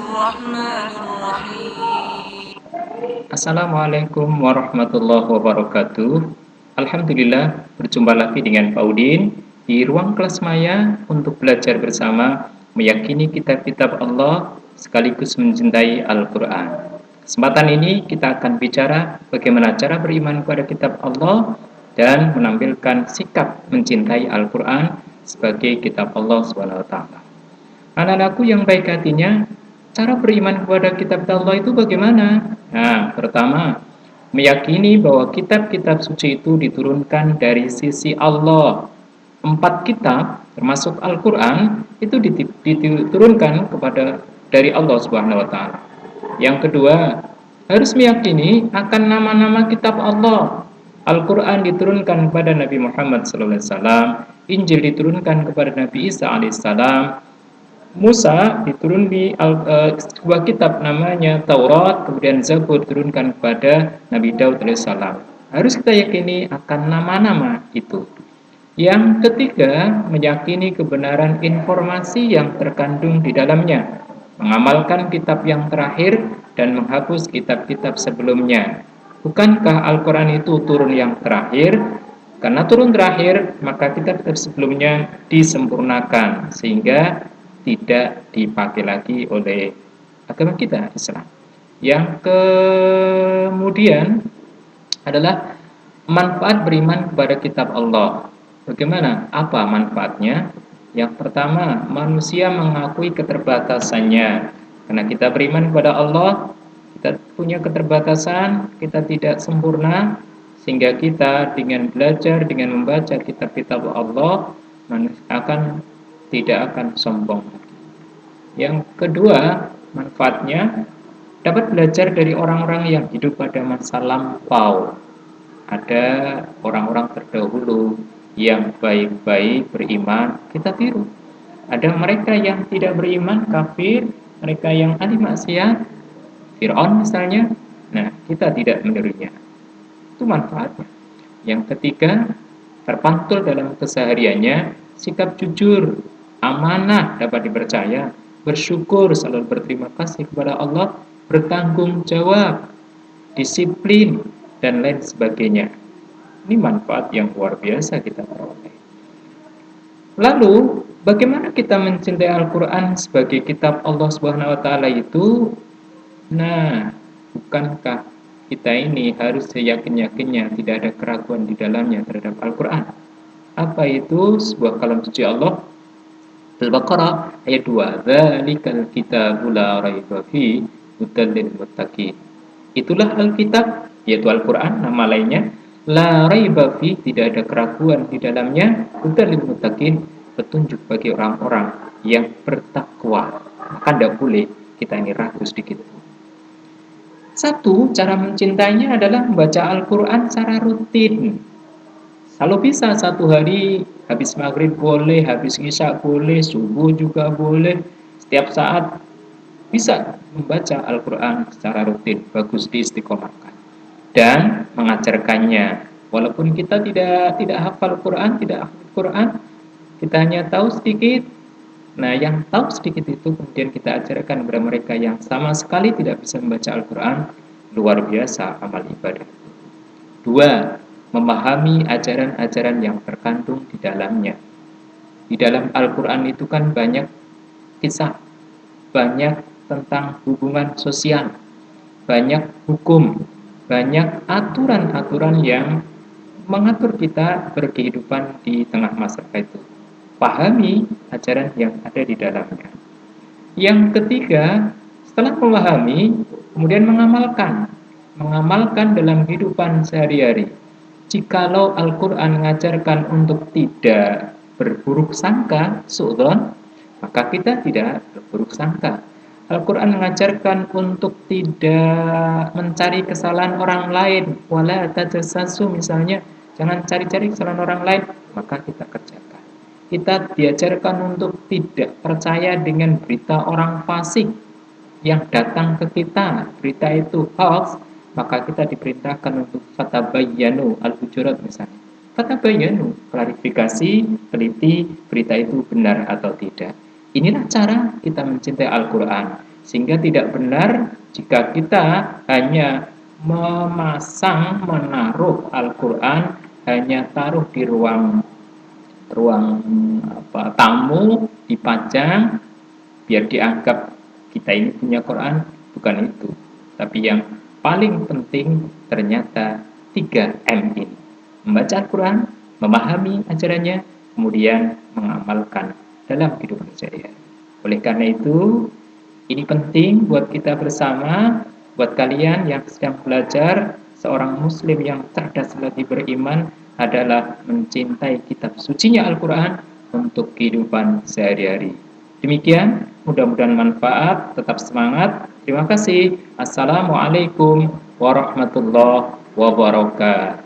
الرحمن الرحيم. Assalamualaikum warahmatullahi wabarakatuh. Alhamdulillah, berjumpa lagi dengan Pak Udin di ruang kelas maya untuk belajar bersama meyakini kitab-kitab Allah sekaligus mencintai Al-Quran. Kesempatan ini kita akan bicara bagaimana cara beriman kepada kitab Allah dan menampilkan sikap mencintai Al-Quran sebagai kitab Allah SWT. Anak-anakku yang baik hatinya, cara beriman kepada kitab Allah itu bagaimana? Nah, pertama, meyakini bahwa kitab-kitab suci itu diturunkan dari sisi Allah. 4 kitab, termasuk Al-Quran, itu diturunkan kepada dari Allah Subhanahu wa Ta'ala. Yang kedua, harus meyakini akan nama-nama kitab Allah. Al-Quran diturunkan kepada Nabi Muhammad SAW, Injil diturunkan kepada Nabi Isa alaihissalam, Musa diturun di sebuah kitab namanya Taurat, kemudian Zabur diturunkan kepada Nabi Daud alaihissalam. Harus kita yakini akan nama-nama itu. Yang ketiga, meyakini kebenaran informasi yang terkandung di dalamnya, mengamalkan kitab yang terakhir dan menghapus kitab-kitab sebelumnya. Bukankah Al-Quran itu turun yang terakhir? Karena turun terakhir, maka kitab-kitab sebelumnya disempurnakan sehingga tidak dipakai lagi oleh agama kita, Islam. Yang kemudian adalah manfaat beriman kepada kitab Allah. Bagaimana? Apa manfaatnya? Yang pertama, manusia mengakui keterbatasannya. Karena kita beriman kepada Allah, kita punya keterbatasan, kita tidak sempurna, sehingga kita dengan belajar, dengan membaca kitab-kitab Allah, tidak akan sombong. Yang kedua, manfaatnya dapat belajar dari orang-orang yang hidup pada masa lampau. Ada orang-orang terdahulu yang baik-baik beriman, kita tiru. Ada mereka yang tidak beriman, kafir, mereka yang ahli maksiat, Fir'aun misalnya. Nah, kita tidak menirunya. Itu manfaatnya. Yang ketiga, terpantul dalam kesehariannya sikap jujur, amanah dapat dipercaya, bersyukur, selalu berterima kasih kepada Allah, bertanggung jawab, disiplin, dan lain sebagainya. Ini manfaat yang luar biasa kita peroleh. Lalu, bagaimana kita mencintai Al-Quran sebagai kitab Allah Subhanahu wa Ta'ala itu? Nah, bukankah kita ini harus seyakin-yakinnya tidak ada keraguan di dalamnya terhadap Al-Quran? Apa itu? Sebuah kalam suci Allah, Al-Baqarah ayat 2. Dzalikal kitabu la raiba fihi hudal lil muttaqin. Itulah Alkitab, yaitu Al-Quran, nama lainnya. La raiba fihi, tidak ada keraguan di dalamnya. Hudal lil muttaqin, petunjuk bagi orang-orang yang bertakwa. Maka tidak boleh kita ini ragu sedikit. Satu, cara mencintainya adalah membaca Al-Quran secara rutin. Kalau bisa satu hari, habis maghrib boleh, habis isya boleh, subuh juga boleh, setiap saat bisa membaca Al-Quran secara rutin, bagus diistiqomahkan dan mengajarkannya. Walaupun kita tidak hafal Quran, tidak hafal Quran, kita hanya tahu sedikit. Nah, yang tahu sedikit itu kemudian kita ajarkan kepada mereka yang sama sekali tidak bisa membaca Al-Quran. Luar biasa amal ibadah. Dua, memahami ajaran-ajaran yang terkandung di dalamnya. Di dalam Al-Quran itu kan banyak kisah, banyak tentang hubungan sosial, banyak hukum, banyak aturan-aturan yang mengatur kita berkehidupan di tengah masyarakat itu. Pahami ajaran yang ada di dalamnya. Yang ketiga, setelah memahami, kemudian mengamalkan dalam kehidupan sehari-hari. Jikalau Al-Quran mengajarkan untuk tidak berburuk sangka, su'dzon, maka kita tidak berburuk sangka. Al-Quran mengajarkan untuk tidak mencari kesalahan orang lain, wala tajassasu misalnya, jangan cari-cari kesalahan orang lain, maka kita kerjakan. Kita diajarkan untuk tidak percaya dengan berita orang fasik yang datang ke kita, berita itu hoax, maka kita diperintahkan untuk fatabayyanu, al-hujurat misalnya. Fatabayyanu, klarifikasi, teliti berita itu benar atau tidak. Inilah cara kita mencintai Al-Quran. Sehingga tidak benar jika kita hanya menaruh Al-Quran, hanya taruh di ruang tamu, dipajang biar dianggap kita ini punya Quran. Bukan itu, tapi yang paling penting ternyata 3M ini: membaca Al-Quran, memahami ajarannya, kemudian mengamalkan dalam kehidupan sehari-hari. Oleh karena itu, ini penting buat kita bersama, buat kalian yang sedang belajar. Seorang muslim yang cerdas lagi beriman adalah mencintai kitab sucinya Al-Quran untuk kehidupan sehari-hari. Demikian, mudah-mudahan manfaat, tetap semangat. Terima kasih. Assalamualaikum warahmatullahi wabarakatuh.